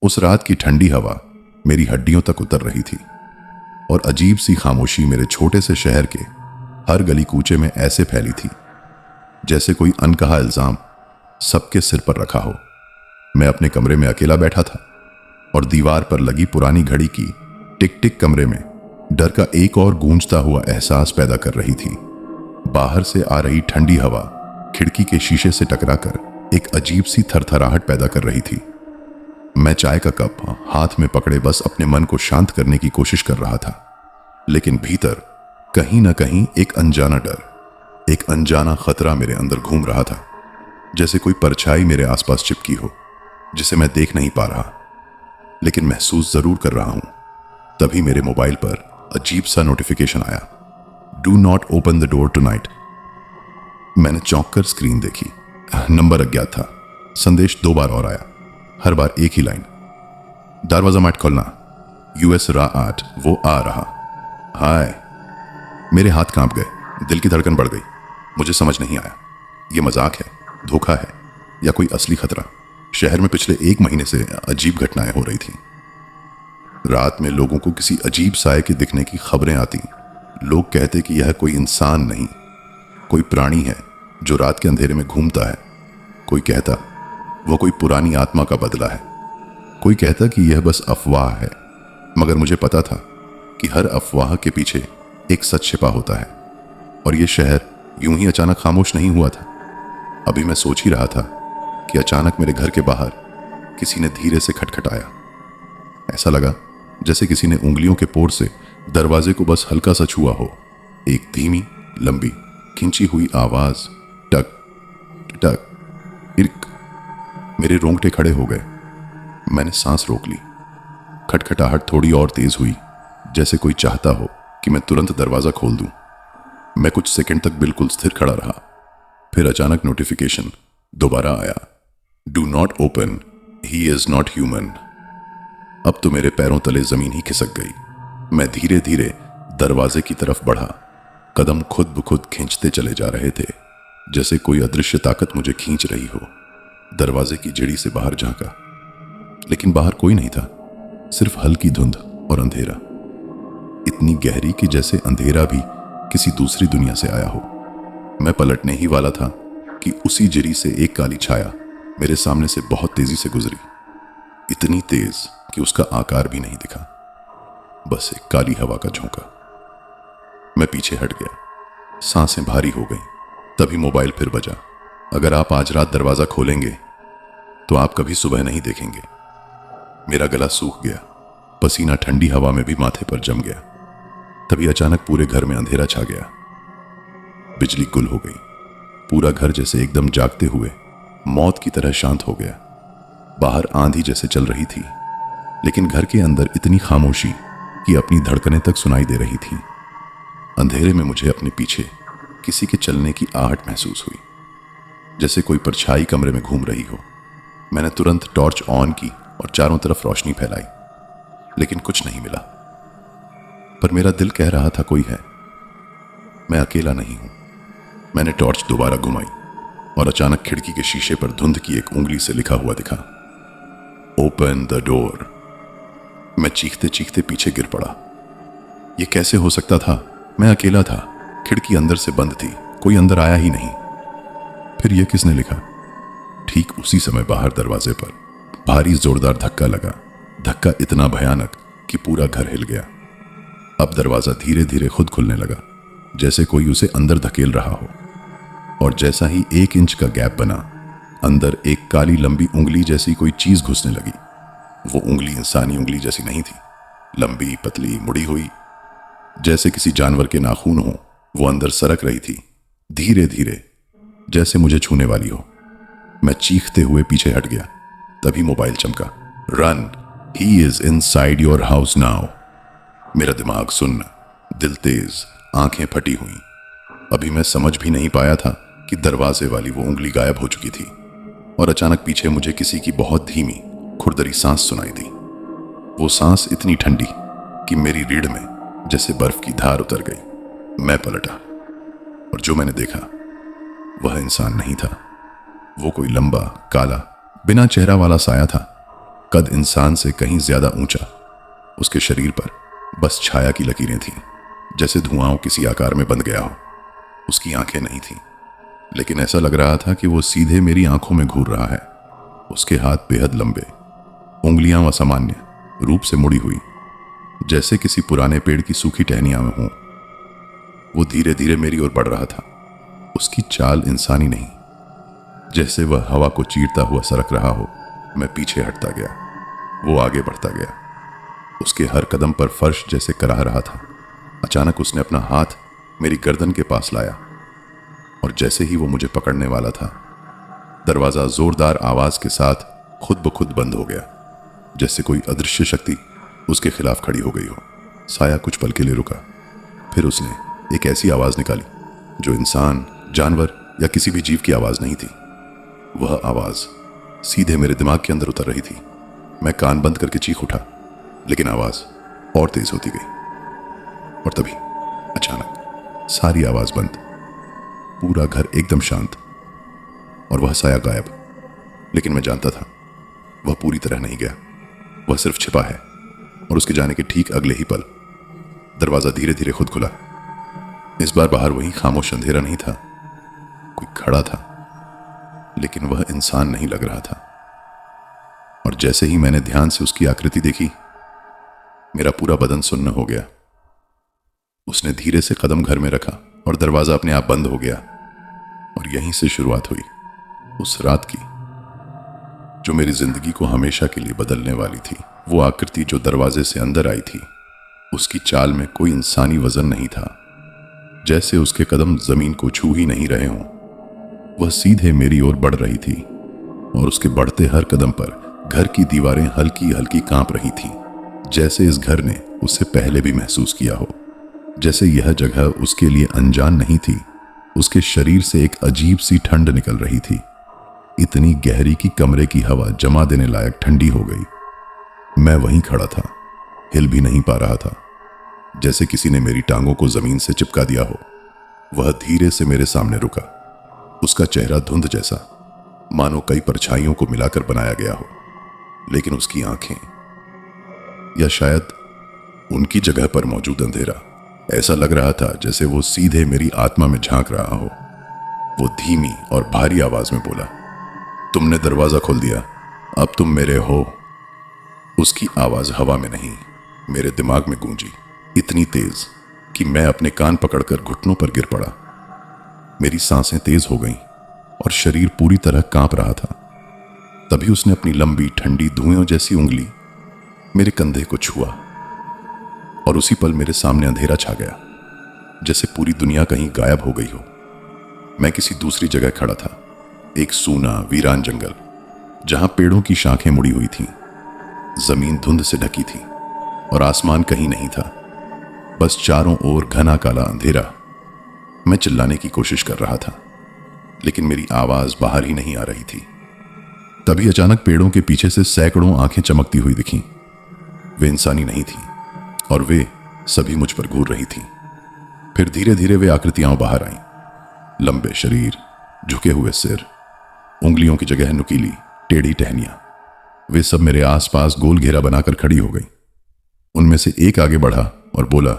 उस रात की ठंडी हवा मेरी हड्डियों तक उतर रही थी और अजीब सी खामोशी मेरे छोटे से शहर के हर गली कूचे में ऐसे फैली थी जैसे कोई अनकहा इल्जाम सबके सिर पर रखा हो। मैं अपने कमरे में अकेला बैठा था और दीवार पर लगी पुरानी घड़ी की टिक टिक कमरे में डर का एक और गूंजता हुआ एहसास पैदा कर रही थी। बाहर से आ रही ठंडी हवा खिड़की के शीशे से टकराकर एक अजीब सी थरथराहट पैदा कर रही थी। मैं चाय का कप हाथ में पकड़े बस अपने मन को शांत करने की कोशिश कर रहा था, लेकिन भीतर कहीं ना कहीं एक अनजाना डर, एक अनजाना खतरा मेरे अंदर घूम रहा था, जैसे कोई परछाई मेरे आसपास चिपकी हो जिसे मैं देख नहीं पा रहा लेकिन महसूस जरूर कर रहा हूं। तभी मेरे मोबाइल पर अजीब सा नोटिफिकेशन आया, do not open the door tonight. मैंने चौंक कर स्क्रीन देखी। नंबर अज्ञात था। संदेश 2 बार और आया, हर बार एक ही लाइन, दरवाजा मत खोलना, यूएस रा 8 वो आ रहा। हाय। मेरे हाथ कांप गए, दिल की धड़कन बढ़ गई। मुझे समझ नहीं आया ये मजाक है, धोखा है या कोई असली खतरा। शहर में पिछले 1 महीने से अजीब घटनाएं हो रही थी। रात में लोगों को किसी अजीब साए के दिखने की खबरें आती। लोग कहते कि यह कोई इंसान नहीं, कोई प्राणी है जो रात के अंधेरे में घूमता है। कोई कहता वो कोई पुरानी आत्मा का बदला है। कोई कहता कि यह बस अफवाह है, मगर मुझे पता था कि हर अफवाह के पीछे एक सच छिपा होता है। और यह शहर यूं ही अचानक खामोश नहीं हुआ था। अभी मैं सोच ही रहा था कि अचानक मेरे घर के बाहर किसी ने धीरे से खटखटाया। ऐसा लगा जैसे किसी ने उंगलियों के पोर से दरवाजे को बस हल्का सा छुआ हो। एक धीमी, लंबी, खिंची हुई आवाज, टक टक, इर्क। मेरे रोंगटे खड़े हो गए। मैंने सांस रोक ली। खटखटाहट थोड़ी और तेज हुई, जैसे कोई चाहता हो कि मैं तुरंत दरवाजा खोल दूं। मैं कुछ सेकंड तक बिल्कुल स्थिर खड़ा रहा। फिर अचानक नोटिफिकेशन दोबारा आया, do not open, he is not human. अब तो मेरे पैरों तले जमीन ही खिसक गई। मैं धीरे धीरे दरवाजे की तरफ बढ़ा। कदम खुद ब खुद खींचते चले जा रहे थे, जैसे कोई अदृश्य ताकत मुझे खींच रही हो। दरवाजे की जड़ी से बाहर झांका, लेकिन बाहर कोई नहीं था, सिर्फ हल्की धुंध और अंधेरा, इतनी गहरी कि जैसे अंधेरा भी किसी दूसरी दुनिया से आया हो। मैं पलटने ही वाला था कि उसी जरी से एक काली छाया मेरे सामने से बहुत तेजी से गुजरी। इतनी तेज कि उसका आकार भी नहीं दिखा, बस एक काली हवा का झोंका। मैं पीछे हट गया, सांसें भारी हो गईं। तभी मोबाइल फिर बजा, अगर आप आज रात दरवाजा खोलेंगे तो आप कभी सुबह नहीं देखेंगे। मेरा गला सूख गया, पसीना ठंडी हवा में भी माथे पर जम गया। तभी अचानक पूरे घर में अंधेरा छा गया। बिजली गुल हो गई। पूरा घर जैसे एकदम जागते हुए मौत की तरह शांत हो गया। बाहर आंधी जैसे चल रही थी, लेकिन घर के अंदर इतनी खामोशी कि अपनी धड़कनें तक सुनाई दे रही थी। अंधेरे में मुझे अपने पीछे किसी के चलने की आहट महसूस हुई, जैसे कोई परछाई कमरे में घूम रही हो। मैंने तुरंत टॉर्च ऑन की और चारों तरफ रोशनी फैलाई, लेकिन कुछ नहीं मिला। पर मेरा दिल कह रहा था कोई है, मैं अकेला नहीं हूं। मैंने टॉर्च दोबारा घुमाई और अचानक खिड़की के शीशे पर धुंध की एक उंगली से लिखा हुआ दिखा, ओपन द डोर। मैं चीखते चीखते पीछे गिर पड़ा। यह कैसे हो सकता था? मैं अकेला था, खिड़की अंदर से बंद थी, कोई अंदर आया ही नहीं। फिर यह किसने लिखा? ठीक उसी समय बाहर दरवाजे पर भारी जोरदार धक्का लगा। धक्का इतना भयानक कि पूरा घर हिल गया। अब दरवाजा धीरे धीरे खुद खुलने लगा, जैसे कोई उसे अंदर धकेल रहा हो। और जैसा ही 1 इंच का गैप बना, अंदर एक काली लंबी उंगली जैसी कोई चीज घुसने लगी। वो उंगली इंसानी उंगली जैसी नहीं थी, लंबी, पतली, मुड़ी हुई, जैसे किसी जानवर के नाखून हो। वो अंदर सरक रही थी, धीरे धीरे, जैसे मुझे छूने वाली हो। मैं चीखते हुए पीछे हट गया। तभी मोबाइल चमका, run, he is inside your house now. मेरा दिमाग सुन्न, दिल तेज, आंखें फटी हुई। अभी मैं समझ भी नहीं पाया था कि दरवाजे वाली वो उंगली गायब हो चुकी थी और अचानक पीछे मुझे किसी की बहुत धीमी, खुरदरी सांस सुनाई दी। वो सांस इतनी ठंडी कि मेरी रीढ़ में जैसे बर्फ की धार उतर गई। मैं पलटा और जो मैंने देखा वह इंसान नहीं था। वो कोई लंबा, काला, बिना चेहरा वाला साया था। कद इंसान से कहीं ज्यादा ऊंचा। उसके शरीर पर बस छाया की लकीरें थीं, जैसे धुआं किसी आकार में बंध गया हो। उसकी आंखें नहीं थीं, लेकिन ऐसा लग रहा था कि वो सीधे मेरी आंखों में घूर रहा है। उसके हाथ बेहद लंबे, उंगलियां असामान्य रूप से मुड़ी हुई, जैसे किसी पुराने पेड़ की सूखी टहनियां में हों। वो धीरे धीरे मेरी ओर बढ़ रहा था। उसकी चाल इंसानी नहीं, जैसे वह हवा को चीरता हुआ सरक रहा हो। मैं पीछे हटता गया, वो आगे बढ़ता गया। उसके हर कदम पर फर्श जैसे कराह रहा था। अचानक उसने अपना हाथ मेरी गर्दन के पास लाया, और जैसे ही वो मुझे पकड़ने वाला था, दरवाजा जोरदार आवाज के साथ खुद ब खुद बंद हो गया, जैसे कोई अदृश्य शक्ति उसके खिलाफ खड़ी हो गई हो। साया कुछ पल के लिए रुका, फिर उसने एक ऐसी आवाज निकाली जो इंसान, जानवर या किसी भी जीव की आवाज नहीं थी। वह आवाज सीधे मेरे दिमाग के अंदर उतर रही थी। मैं कान बंद करके चीख उठा, लेकिन आवाज और तेज होती गई। और तभी अचानक सारी आवाज बंद, पूरा घर एकदम शांत, और वह साया गायब। लेकिन मैं जानता था वह पूरी तरह नहीं गया, वह सिर्फ छिपा है। और उसके जाने के ठीक अगले ही पल दरवाजा धीरे धीरे खुद खुला। इस बार बाहर वही खामोश अंधेरा नहीं था, कोई खड़ा था, लेकिन वह इंसान नहीं लग रहा था। और जैसे ही मैंने ध्यान से उसकी आकृति देखी, मेरा पूरा बदन सुन्न हो गया। उसने धीरे से कदम घर में रखा और दरवाजा अपने आप बंद हो गया। और यहीं से शुरुआत हुई उस रात की, जो मेरी जिंदगी को हमेशा के लिए बदलने वाली थी। वो आकृति जो दरवाजे से अंदर आई थी, उसकी चाल में कोई इंसानी वजन नहीं था, जैसे उसके कदम जमीन को छू ही नहीं रहे हों। वह सीधे मेरी ओर बढ़ रही थी, और उसके बढ़ते हर कदम पर घर की दीवारें हल्की हल्की कांप रही थीं, जैसे इस घर ने उससे पहले भी महसूस किया हो। जैसे यह जगह उसके लिए अनजान नहीं थी। उसके शरीर से एक अजीब सी ठंड निकल रही थी, इतनी गहरी कि कमरे की हवा जमा देने लायक ठंडी हो गई। मैं वहीं खड़ा था, हिल भी नहीं पा रहा था, जैसे किसी ने मेरी टांगों को जमीन से चिपका दिया हो। वह धीरे से मेरे सामने रुका। उसका चेहरा धुंध जैसा, मानो कई परछाइयों को मिलाकर बनाया गया हो, लेकिन उसकी आंखें, या शायद उनकी जगह पर मौजूद अंधेरा, ऐसा लग रहा था जैसे वो सीधे मेरी आत्मा में झांक रहा हो। वो धीमी और भारी आवाज में बोला, तुमने दरवाजा खोल दिया, अब तुम मेरे हो। उसकी आवाज हवा में नहीं, मेरे दिमाग में गूंजी, इतनी तेज कि मैं अपने कान पकड़कर घुटनों पर गिर पड़ा। मेरी सांसें तेज हो गईं और शरीर पूरी तरह कांप रहा था। तभी उसने अपनी लंबी ठंडी धुएं जैसी उंगली मेरे कंधे को छुआ, और उसी पल मेरे सामने अंधेरा छा गया, जैसे पूरी दुनिया कहीं गायब हो गई हो। मैं किसी दूसरी जगह खड़ा था, एक सूना वीरान जंगल, जहां पेड़ों की शाखें मुड़ी हुई थीं, जमीन धुंध से ढकी थी, और आसमान कहीं नहीं था, बस चारों ओर घना काला अंधेरा। मैं चिल्लाने की कोशिश कर रहा था, लेकिन मेरी आवाज बाहर ही नहीं आ रही थी। तभी अचानक पेड़ों के पीछे से सैकड़ों आंखें चमकती हुई दिखीं। वे इंसानी नहीं थीं, और वे सभी मुझ पर घूर रही थीं। फिर धीरे धीरे वे आकृतियां बाहर आईं, लंबे शरीर, झुके हुए सिर, उंगलियों की जगह नुकीली टेढ़ी टहनियां। वे सब मेरे आसपास गोल घेरा बनाकर खड़ी हो गई। उनमें से एक आगे बढ़ा और बोला,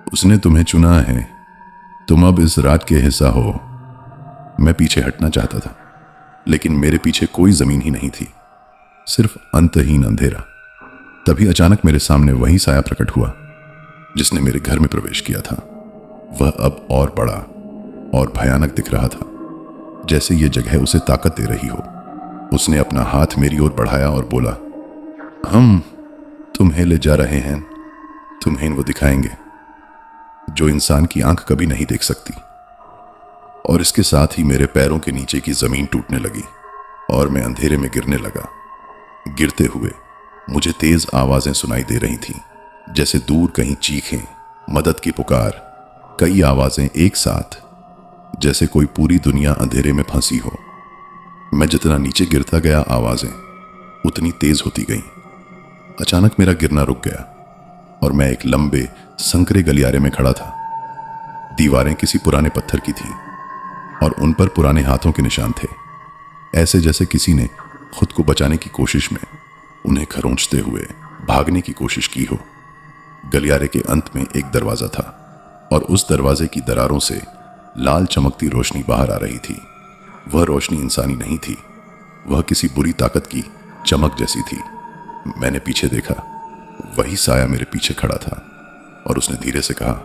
उसने तुम्हें चुना है, तुम अब इस रात के हिस्सा हो। मैं पीछे हटना चाहता था, लेकिन मेरे पीछे कोई जमीन ही नहीं थी, सिर्फ अंतहीन अंधेरा। तभी अचानक मेरे सामने वही साया प्रकट हुआ जिसने मेरे घर में प्रवेश किया था। वह अब और बड़ा और भयानक दिख रहा था, जैसे ये जगह उसे ताकत दे रही हो। उसने अपना हाथ मेरी ओर बढ़ाया और बोला, हम तुम्हें ले जा रहे हैं, तुम्हें वो दिखाएंगे जो इंसान की आंख कभी नहीं देख सकती। और इसके साथ ही मेरे पैरों के नीचे की जमीन टूटने लगी और मैं अंधेरे में गिरने लगा। गिरते हुए मुझे तेज आवाजें सुनाई दे रही थीं, जैसे दूर कहीं चीखें, मदद की पुकार, कई आवाजें एक साथ, जैसे कोई पूरी दुनिया अंधेरे में फंसी हो। मैं जितना नीचे गिरता गया, आवाजें उतनी तेज होती गईं। अचानक मेरा गिरना रुक गया और मैं एक लंबे संकरे गलियारे में खड़ा था। दीवारें किसी पुराने पत्थर की थीं और उन पर पुराने हाथों के निशान थे, ऐसे जैसे किसी ने खुद को बचाने की कोशिश में उन्हें खरोंचते हुए भागने की कोशिश की हो। गलियारे के अंत में एक दरवाजा था और उस दरवाजे की दरारों से लाल चमकती रोशनी बाहर आ रही थी। वह रोशनी इंसानी नहीं थी, वह किसी बुरी ताकत की चमक जैसी थी। मैंने पीछे देखा, वही साया मेरे पीछे खड़ा था और उसने धीरे से कहा,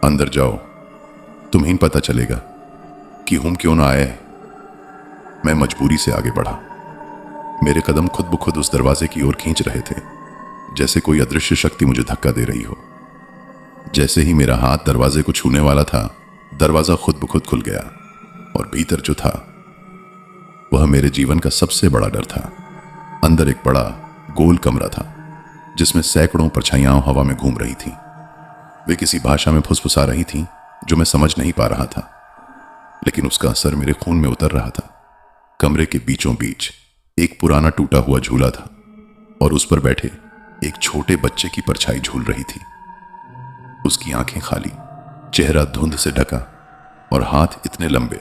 अंदर जाओ, तुम्हें पता चलेगा कि हम क्यों ना आए। मैं मजबूरी से आगे बढ़ा। मेरे कदम खुद ब खुद उस दरवाजे की ओर खींच रहे थे, जैसे कोई अदृश्य शक्ति मुझे धक्का दे रही हो। जैसे ही मेरा हाथ दरवाजे को छूने वाला था, दरवाजा खुद ब खुद खुल गया और भीतर जो था वह मेरे जीवन का सबसे बड़ा डर था। अंदर एक बड़ा गोल कमरा था जिसमें सैकड़ों परछाइयां हवा में घूम रही थीं। वे किसी भाषा में फुसफुसा रही थीं जो मैं समझ नहीं पा रहा था, लेकिन उसका असर मेरे खून में उतर रहा था। कमरे के बीचों बीच एक पुराना टूटा हुआ झूला था और उस पर बैठे एक छोटे बच्चे की परछाई झूल रही थी। उसकी आंखें खाली, चेहरा धुंध से ढका और हाथ इतने लंबे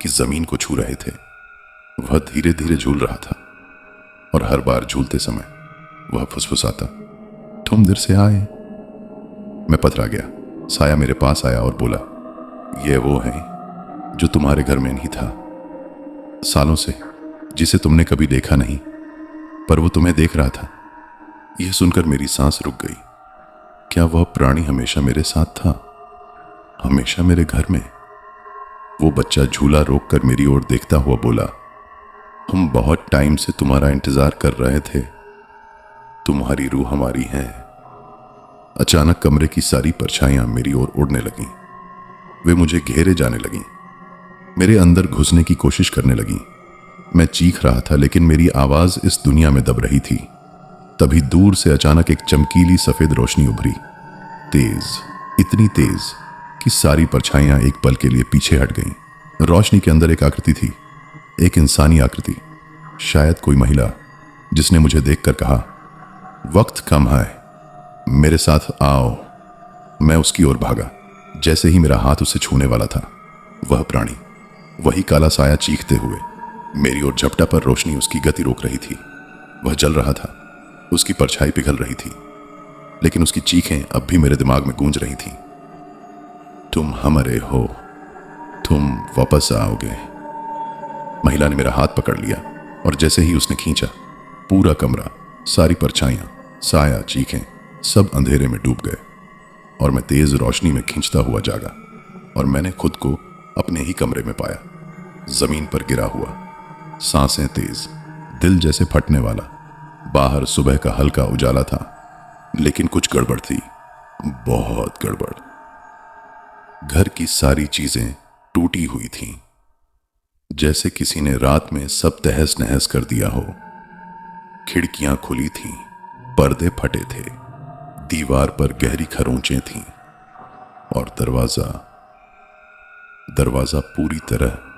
कि जमीन को छू रहे थे। वह धीरे धीरे झूल रहा था और हर बार झूलते समय वह फुसफुसाता, तुम देर से आए। मैं पथरा गया। साया मेरे पास आया और बोला, यह वो है जो तुम्हारे घर में नहीं था, सालों से, जिसे तुमने कभी देखा नहीं, पर वो तुम्हें देख रहा था। यह सुनकर मेरी सांस रुक गई। क्या वह प्राणी हमेशा मेरे साथ था, हमेशा मेरे घर में? वो बच्चा झूला रोककर मेरी ओर देखता हुआ बोला, हम बहुत टाइम से तुम्हारा इंतजार कर रहे थे, तुम्हारी रूह हमारी है। अचानक कमरे की सारी परछाइयां मेरी ओर उड़ने लगीं। वे मुझे घेरे जाने लगीं, मेरे अंदर घुसने की कोशिश करने लगीं। मैं चीख रहा था लेकिन मेरी आवाज इस दुनिया में दब रही थी। तभी दूर से अचानक एक चमकीली सफेद रोशनी उभरी, तेज, इतनी तेज कि सारी परछाइयां एक पल के लिए पीछे हट गईं। रोशनी के अंदर एक आकृति थी, एक इंसानी आकृति, शायद कोई महिला, जिसने मुझे देखकर कहा, वक्त कम है, मेरे साथ आओ। मैं उसकी ओर भागा। जैसे ही मेरा हाथ उसे छूने वाला था, वह प्राणी, वही काला साया चीखते हुए मेरी ओर झपटा, पर रोशनी उसकी गति रोक रही थी। वह जल रहा था, उसकी परछाई पिघल रही थी, लेकिन उसकी चीखें अब भी मेरे दिमाग में गूंज रही थीं। तुम हमारे हो, तुम वापस आओगे। महिला ने मेरा हाथ पकड़ लिया और जैसे ही उसने खींचा, पूरा कमरा, सारी परछाइयां, साया, चीखें, सब अंधेरे में डूब गए और मैं तेज रोशनी में खींचता हुआ जागा और मैंने खुद को अपने ही कमरे में पाया, जमीन पर गिरा हुआ, सांसें तेज, दिल जैसे फटने वाला। बाहर सुबह का हल्का उजाला था, लेकिन कुछ गड़बड़ थी, बहुत गड़बड़। घर की सारी चीजें टूटी हुई थीं, जैसे किसी ने रात में सब तहस नहस कर दिया हो। खिड़कियां खुली थीं, पर्दे फटे थे, दीवार पर गहरी खरोंचें थीं और दरवाजा पूरी तरह